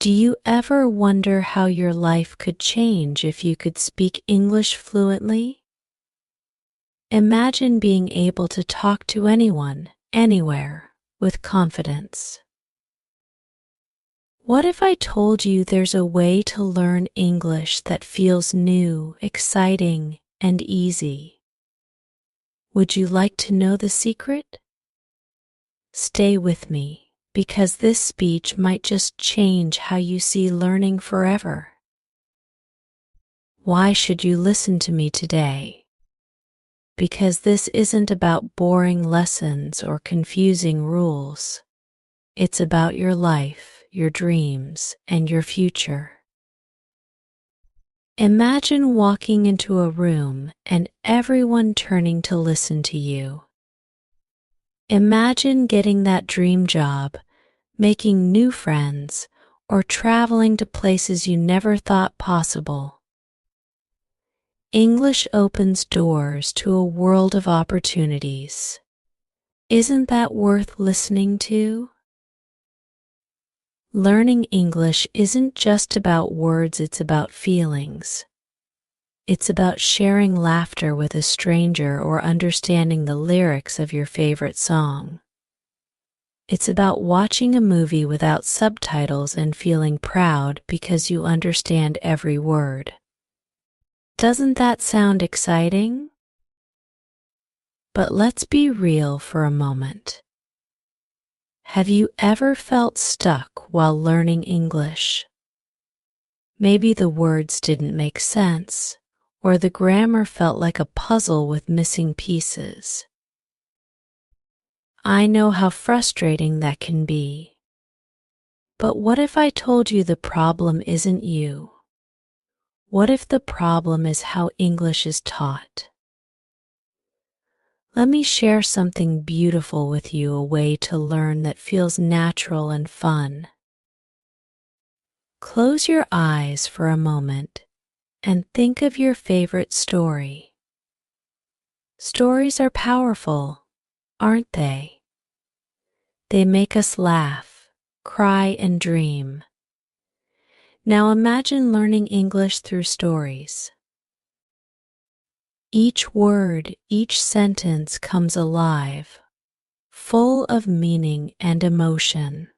Do you ever wonder how your life could change if you could speak English fluently? Imagine being able to talk to anyone, anywhere, with confidence. What if I told you there's a way to learn English that feels new, exciting, and easy? Would you like to know the secret? Stay with me, because this speech might just change how you see learning forever. Why should you listen to me today? Because this isn't about boring lessons or confusing rules. It's about your life, your dreams, and your future. Imagine walking into a room and everyone turning to listen to you. Imagine getting that dream job, making new friends, or traveling to places you never thought possible. English opens doors to a world of opportunities. Isn't that worth listening to? Learning English isn't just about words, it's about feelings. It's about sharing laughter with a stranger or understanding the lyrics of your favorite song. It's about watching a movie without subtitles and feeling proud because you understand every word. Doesn't that sound exciting? But let's be real for a moment. Have you ever felt stuck while learning English? Maybe the words didn't make sense, or the grammar felt like a puzzle with missing pieces. I know how frustrating that can be. But what if I told you the problem isn't you? What if the problem is how English is taught? Let me share something beautiful with you, a way to learn that feels natural and fun. Close your eyes for a moment and think of your favorite story. Stories are powerful, aren't they? They make us laugh, cry, and dream. Now imagine learning English through stories. Each word, each sentence comes alive, full of meaning and emotion.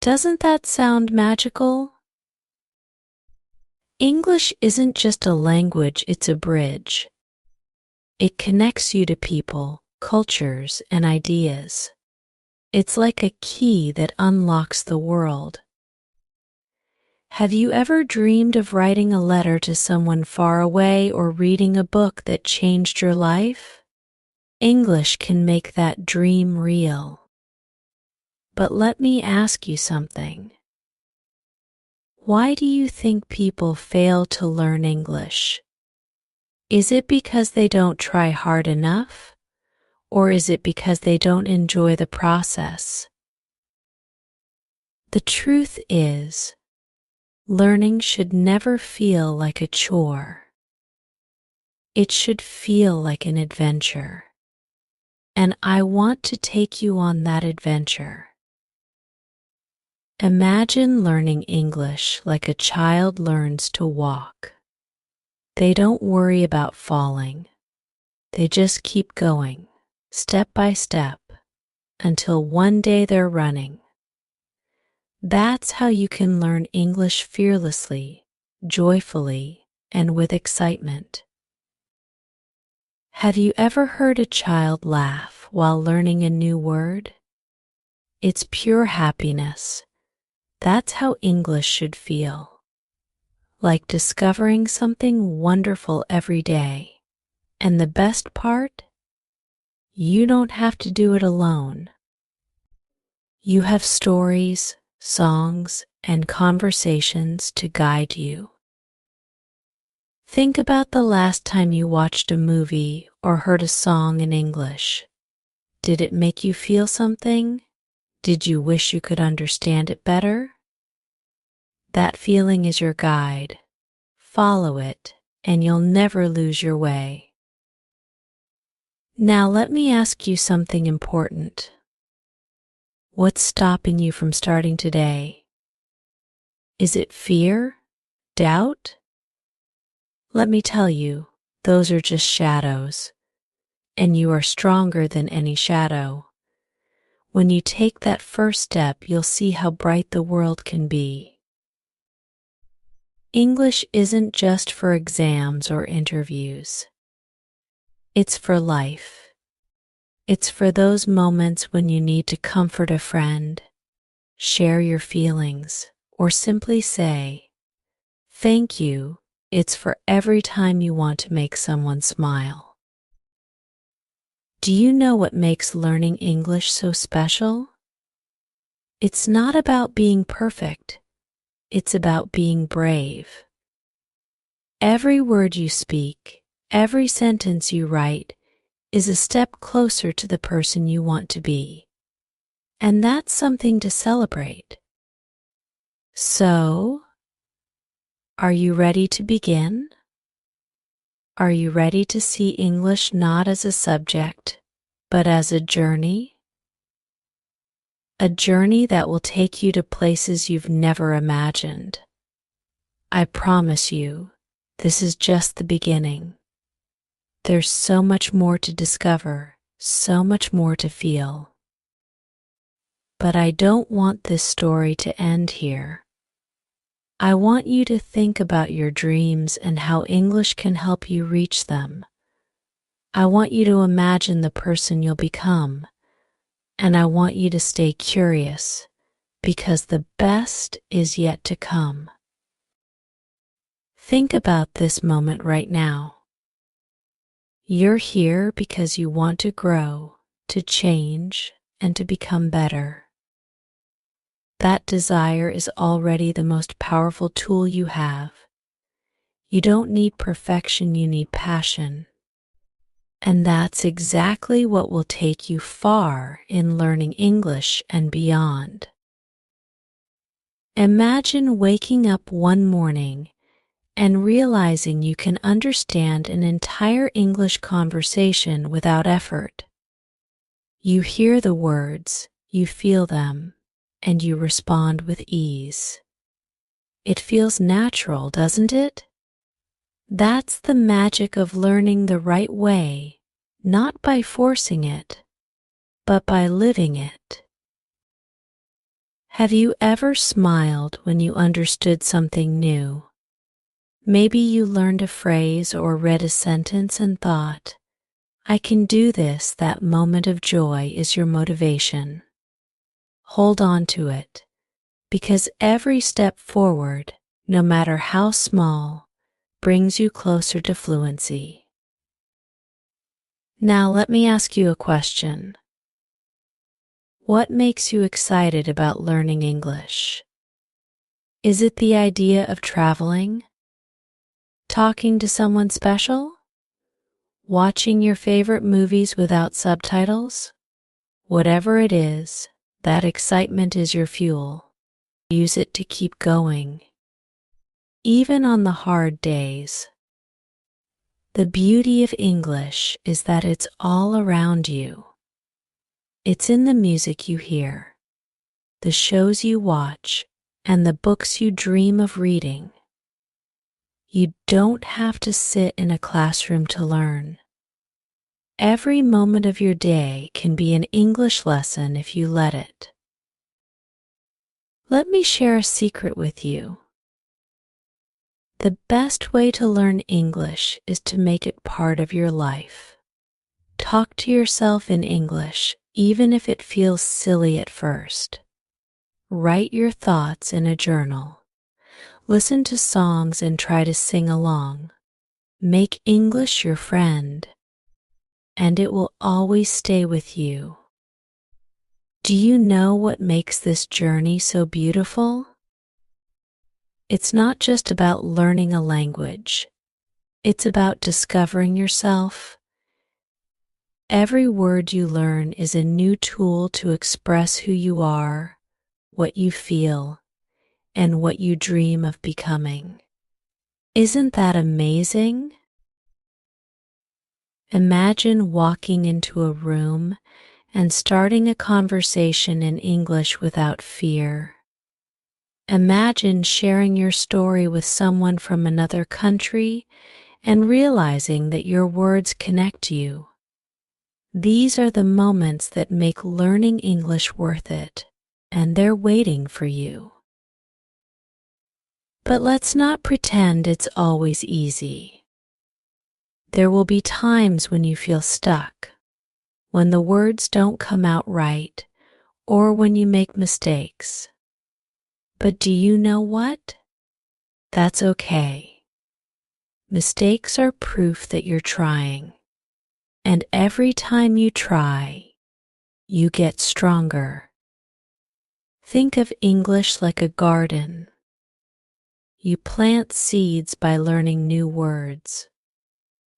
Doesn't that sound magical? English isn't just a language, it's a bridge. It connects you to people, cultures, and ideas. It's like a key that unlocks the world. Have you ever dreamed of writing a letter to someone far away or reading a book that changed your life? English can make that dream real. But let me ask you something. Why do you think people fail to learn English? Is it because they don't try hard enough? Or is it because they don't enjoy the process? The truth is, learning should never feel like a chore. It should feel like an adventure. And I want to take you on that adventure. Imagine learning English like a child learns to walk. They don't worry about falling. They just keep going, step by step, until one day they're running. That's how you can learn English fearlessly, joyfully, and with excitement. Have you ever heard a child laugh while learning a new word? It's pure happiness. That's how English should feel. Like discovering something wonderful every day. And the best part? You don't have to do it alone. You have stories, songs, and conversations to guide you. Think about the last time you watched a movie or heard a song in English. Did it make you feel something? Did you wish you could understand it better? That feeling is your guide. Follow it, and you'll never lose your way. Now let me ask you something important. What's stopping you from starting today? Is it fear? Doubt? Let me tell you, those are just shadows, and you are stronger than any shadow. When you take that first step, you'll see how bright the world can be. English isn't just for exams or interviews. It's for life. It's for those moments when you need to comfort a friend, share your feelings, or simply say, "Thank you." It's for every time you want to make someone smile. Do you know what makes learning English so special? It's not about being perfect. It's about being brave. Every word you speak, every sentence you write, is a step closer to the person you want to be. And that's something to celebrate. So, are you ready to begin? Are you ready to see English not as a subject, but as a journey? A journey that will take you to places you've never imagined. I promise you, this is just the beginning. There's so much more to discover, so much more to feel. But I don't want this story to end here. I want you to think about your dreams and how English can help you reach them. I want you to imagine the person you'll become, and I want you to stay curious, because the best is yet to come. Think about this moment right now. You're here because you want to grow, to change, and to become better. That desire is already the most powerful tool you have. You don't need perfection, you need passion. And that's exactly what will take you far in learning English and beyond. Imagine waking up one morning and realizing you can understand an entire English conversation without effort. You hear the words, you feel them, and you respond with ease. It feels natural, doesn't it? That's the magic of learning the right way, not by forcing it, but by living it. Have you ever smiled when you understood something new? Maybe you learned a phrase or read a sentence and thought, "I can do this." That moment of joy is your motivation. Hold on to it, because every step forward, no matter how small, brings you closer to fluency. Now let me ask you a question. What makes you excited about learning English? Is it the idea of traveling? Talking to someone special? Watching your favorite movies without subtitles? Whatever it is, that excitement is your fuel. Use it to keep going, even on the hard days. The beauty of English is that it's all around you. It's in the music you hear, the shows you watch, and the books you dream of reading. You don't have to sit in a classroom to learn. Every moment of your day can be an English lesson if you let it. Let me share a secret with you. The best way to learn English is to make it part of your life. Talk to yourself in English, even if it feels silly at first. Write your thoughts in a journal. Listen to songs and try to sing along. Make English your friend, and it will always stay with you. Do you know what makes this journey so beautiful? It's not just about learning a language. It's about discovering yourself. Every word you learn is a new tool to express who you are, what you feel, and what you dream of becoming. Isn't that amazing? Imagine walking into a room and starting a conversation in English without fear. Imagine sharing your story with someone from another country and realizing that your words connect you. These are the moments that make learning English worth it, and they're waiting for you. But let's not pretend it's always easy. There will be times when you feel stuck, when the words don't come out right, or when you make mistakes. But do you know what? That's okay. Mistakes are proof that you're trying. And every time you try, you get stronger. Think of English like a garden. You plant seeds by learning new words.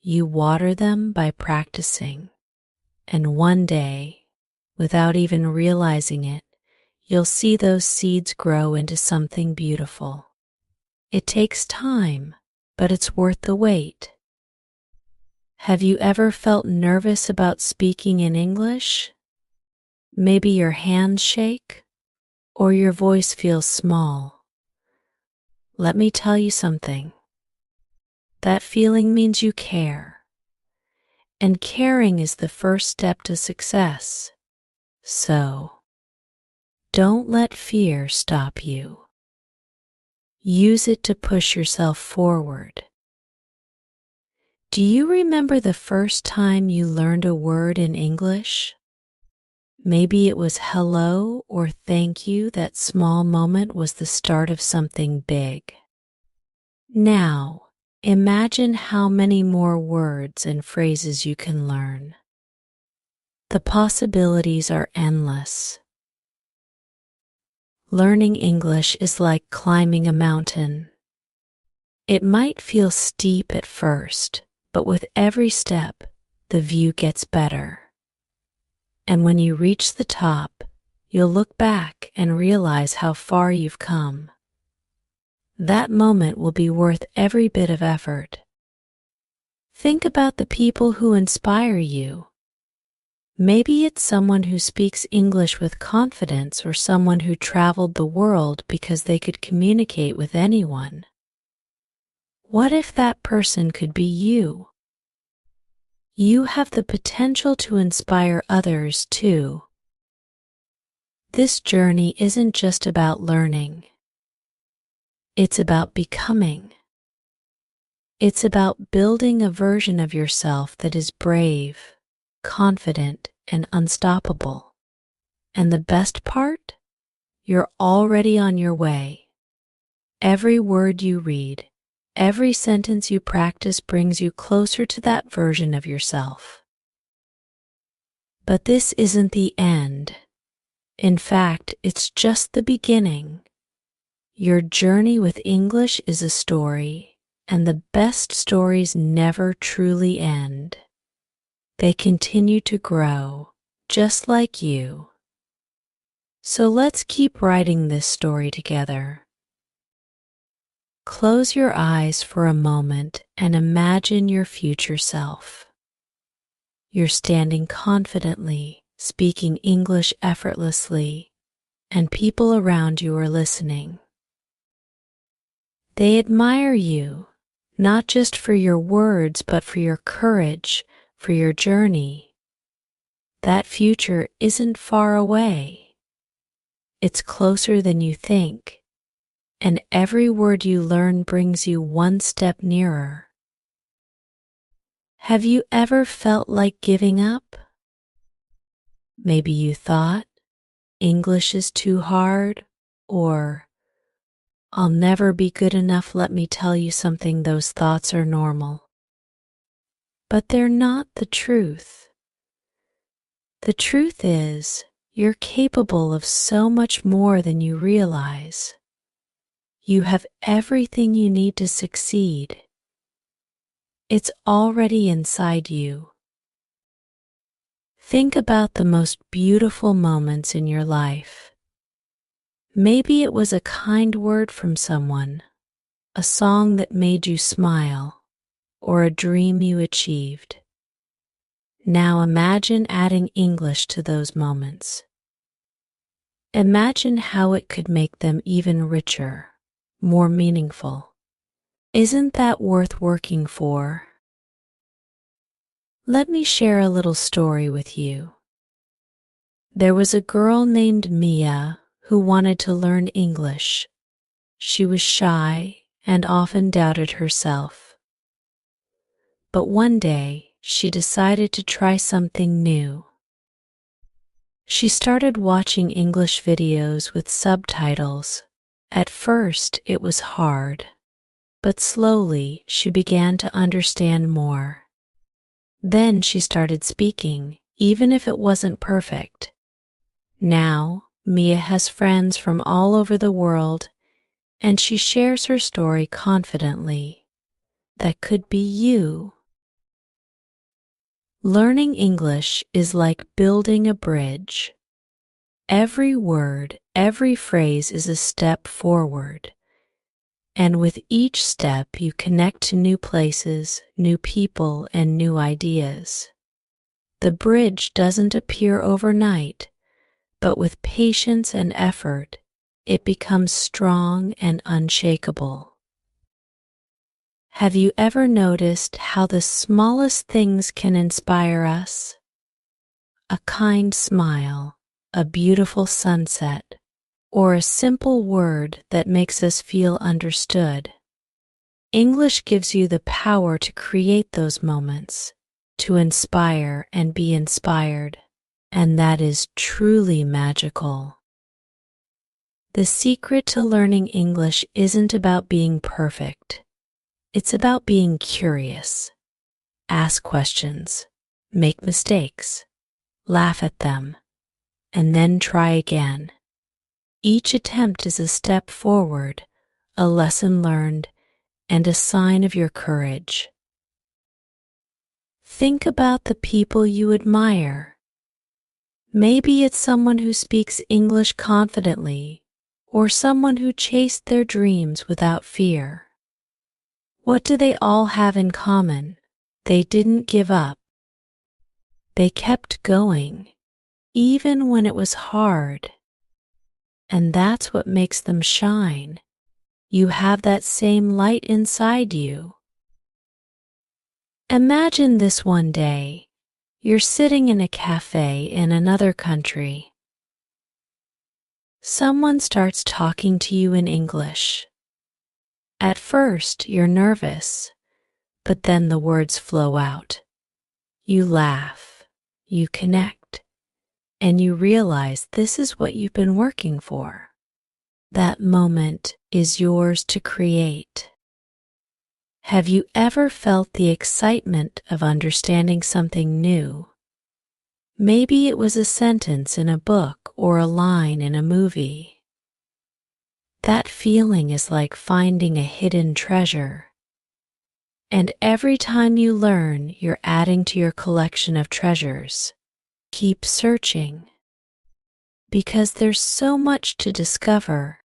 You water them by practicing. And one day, without even realizing it, you'll see those seeds grow into something beautiful. It takes time, but it's worth the wait. Have you ever felt nervous about speaking in English? Maybe your hands shake, or your voice feels small. Let me tell you something. That feeling means you care. And caring is the first step to success. So, don't let fear stop you. Use it to push yourself forward. Do you remember the first time you learned a word in English? Maybe it was hello or thank you. That small moment was the start of something big. Now, imagine how many more words and phrases you can learn. The possibilities are endless. Learning English is like climbing a mountain. It might feel steep at first, but with every step, the view gets better. And when you reach the top, you'll look back and realize how far you've come. That moment will be worth every bit of effort. Think about the people who inspire you. Maybe it's someone who speaks English with confidence or someone who traveled the world because they could communicate with anyone. What if that person could be you? You have the potential to inspire others too. This journey isn't just about learning. It's about becoming. It's about building a version of yourself that is brave, confident, and unstoppable. And the best part? You're already on your way. Every word you read, every sentence you practice brings you closer to that version of yourself. But this isn't the end. In fact, it's just the beginning. Your journey with English is a story, and the best stories never truly end. They continue to grow, just like you. So let's keep writing this story together. Close your eyes for a moment and imagine your future self. You're standing confidently, speaking English effortlessly, and people around you are listening. They admire you, not just for your words, but for your courage, for your journey. That future isn't far away. It's closer than you think. And every word you learn brings you one step nearer. Have you ever felt like giving up? Maybe you thought, English is too hard, or I'll never be good enough. Let me tell you something, those thoughts are normal. But they're not the truth. The truth is, you're capable of so much more than you realize. You have everything you need to succeed. It's already inside you. Think about the most beautiful moments in your life. Maybe it was a kind word from someone, a song that made you smile, or a dream you achieved. Now imagine adding English to those moments. Imagine how it could make them even richer, more meaningful. Isn't that worth working for? Let me share a little story with you. There was a girl named Mia who wanted to learn English. She was shy and often doubted herself. But one day, she decided to try something new. She started watching English videos with subtitles. At first, it was hard, but slowly she began to understand more. Then she started speaking, even if it wasn't perfect. Now, Mia has friends from all over the world, and she shares her story confidently. That could be you. Learning English is like building a bridge. Every word, every phrase is a step forward. And with each step, you connect to new places, new people, and new ideas. The bridge doesn't appear overnight, but with patience and effort, it becomes strong and unshakable. Have you ever noticed how the smallest things can inspire us? A kind smile, a beautiful sunset, or a simple word that makes us feel understood. English gives you the power to create those moments, to inspire and be inspired, and that is truly magical. The secret to learning English isn't about being perfect. It's about being curious. Ask questions, make mistakes, laugh at them, and then try again. Each attempt is a step forward, a lesson learned, and a sign of your courage. Think about the people you admire. Maybe it's someone who speaks English confidently, or someone who chased their dreams without fear. What do they all have in common? They didn't give up. They kept going, even when it was hard. And that's what makes them shine. You have that same light inside you. Imagine this one day. You're sitting in a cafe in another country. Someone starts talking to you in English. At first, you're nervous, but then the words flow out. You laugh, you connect, and you realize this is what you've been working for. That moment is yours to create. Have you ever felt the excitement of understanding something new? Maybe it was a sentence in a book or a line in a movie. That feeling is like finding a hidden treasure. And every time you learn, you're adding to your collection of treasures. Keep searching, because there's so much to discover.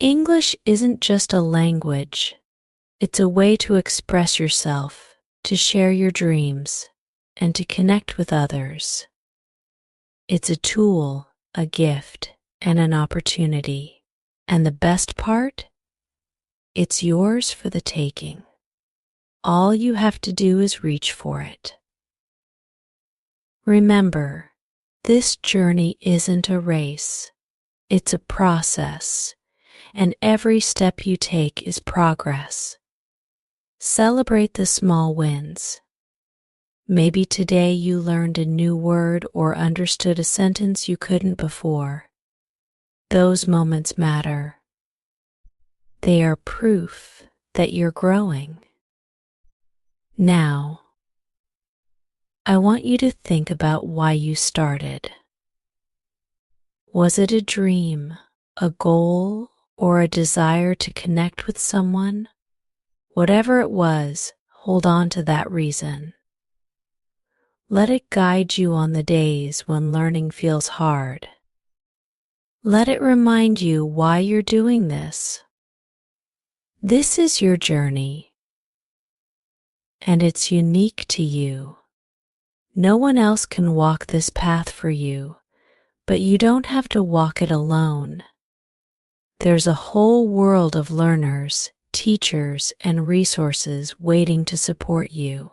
English isn't just a language. It's a way to express yourself, to share your dreams, and to connect with others. It's a tool, a gift, and an opportunity. And the best part? It's yours for the taking. All you have to do is reach for it. Remember, this journey isn't a race. It's a process, and every step you take is progress. Celebrate the small wins. Maybe today you learned a new word or understood a sentence you couldn't before. Those moments matter. They are proof that you're growing. Now, I want you to think about why you started. Was it a dream, a goal, or a desire to connect with someone? Whatever it was, hold on to that reason. Let it guide you on the days when learning feels hard. Let it remind you why you're doing this. This is your journey, and it's unique to you. No one else can walk this path for you, But you don't have to walk it alone. There's a whole world of learners, teachers, and resources waiting to support you.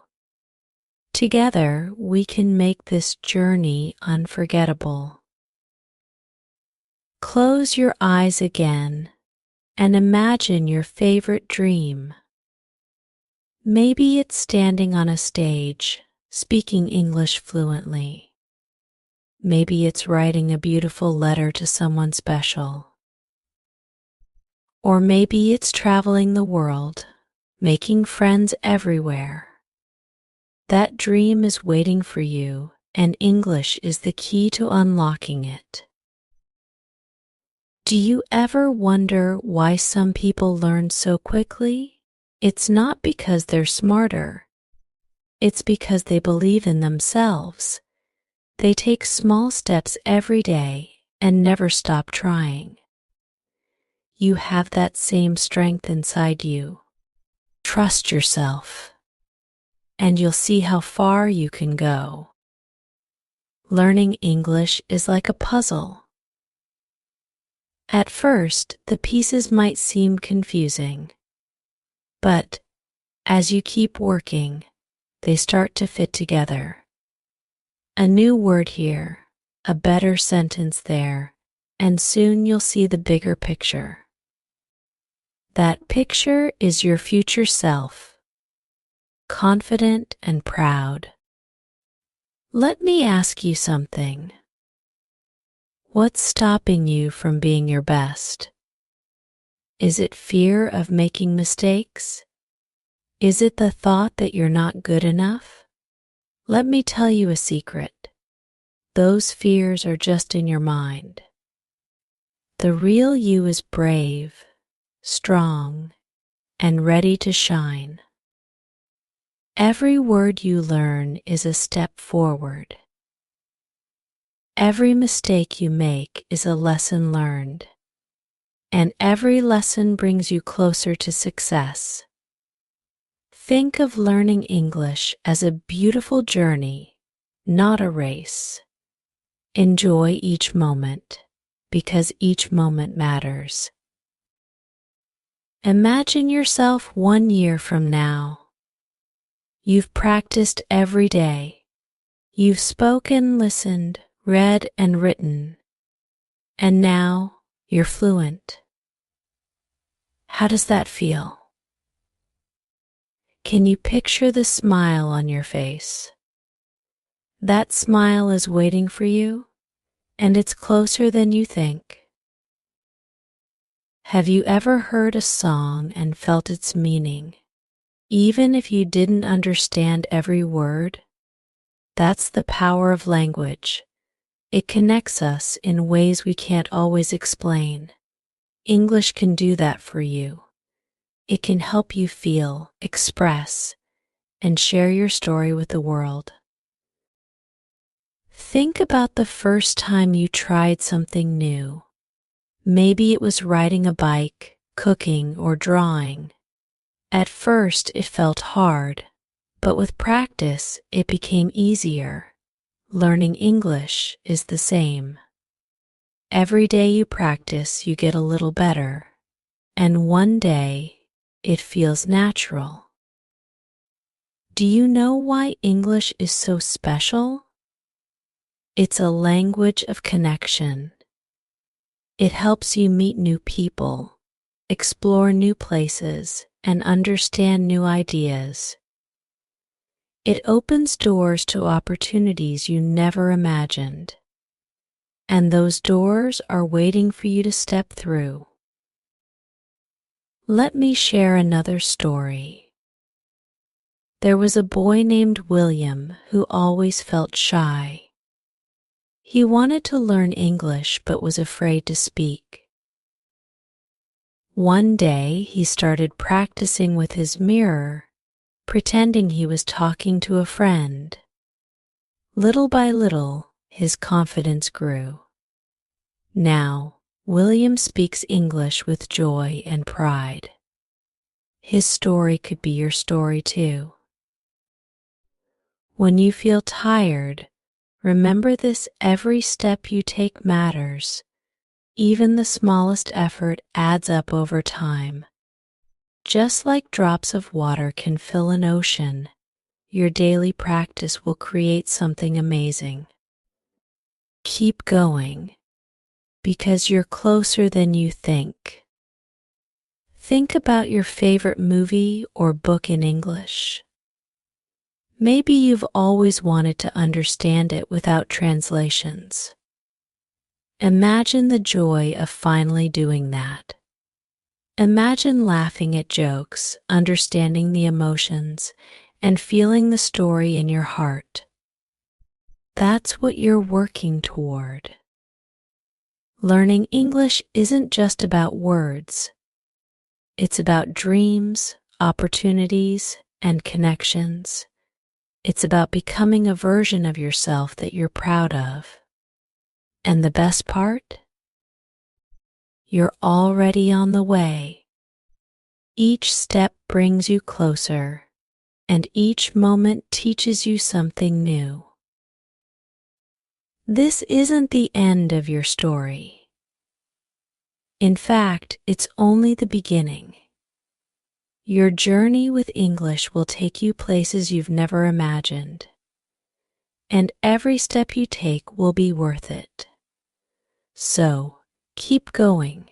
Together, we can make this journey unforgettable. Close your eyes again and imagine your favorite dream. Maybe it's standing on a stage, speaking English fluently. Maybe it's writing a beautiful letter to someone special. Or maybe it's traveling the world, making friends everywhere. That dream is waiting for you, and English is the key to unlocking it. Do you ever wonder why some people learn so quickly? It's not because they're smarter. It's because they believe in themselves. They take small steps every day and never stop trying. You have that same strength inside you. Trust yourself, and you'll see how far you can go. Learning English is like a puzzle. At first, the pieces might seem confusing, but as you keep working, they start to fit together. A new word here, a better sentence there, and soon you'll see the bigger picture. That picture is your future self, confident and proud. Let me ask you something. What's stopping you from being your best? Is it fear of making mistakes? Is it the thought that you're not good enough? Let me tell you a secret. Those fears are just in your mind. The real you is brave, strong, and ready to shine. Every word you learn is a step forward. Every mistake you make is a lesson learned, and every lesson brings you closer to success. Think of learning English as a beautiful journey, not a race. Enjoy each moment, because each moment matters. Imagine yourself 1 year from now. You've practiced every day. You've spoken, listened, read, and written. And now you're fluent. How does that feel? Can you picture the smile on your face? That smile is waiting for you, and it's closer than you think. Have you ever heard a song and felt its meaning, even if you didn't understand every word? That's the power of language. It connects us in ways we can't always explain. English can do that for you. It can help you feel, express, and share your story with the world. Think about the first time you tried something new. Maybe it was riding a bike, cooking, or drawing. At first, it felt hard, but with practice, it became easier. Learning English is the same. Every day you practice, you get a little better, and one day, it feels natural. Do you know why English is so special? It's a language of connection. It helps you meet new people, explore new places, and understand new ideas. It opens doors to opportunities you never imagined. And those doors are waiting for you to step through. Let me share another story. There was a boy named William who always felt shy. He wanted to learn English but was afraid to speak. One day he started practicing with his mirror, pretending he was talking to a friend. Little by little, his confidence grew. Now, William speaks English with joy and pride. His story could be your story too. When you feel tired, Remember this: every step you take matters. Even the smallest effort adds up over time. Just like drops of water can fill an ocean, your daily practice will create something amazing. Keep going, because you're closer than you think. Think about your favorite movie or book in English. Maybe you've always wanted to understand it without translations. Imagine the joy of finally doing that. Imagine laughing at jokes, understanding the emotions, and feeling the story in your heart. That's what you're working toward. Learning English isn't just about words. It's about dreams, opportunities, and connections. It's about becoming a version of yourself that you're proud of. And the best part? You're already on the way. Each step brings you closer, and each moment teaches you something new. This isn't the end of your story. In fact, it's only the beginning. Your journey with English will take you places you've never imagined, and every step you take will be worth it. So, keep going.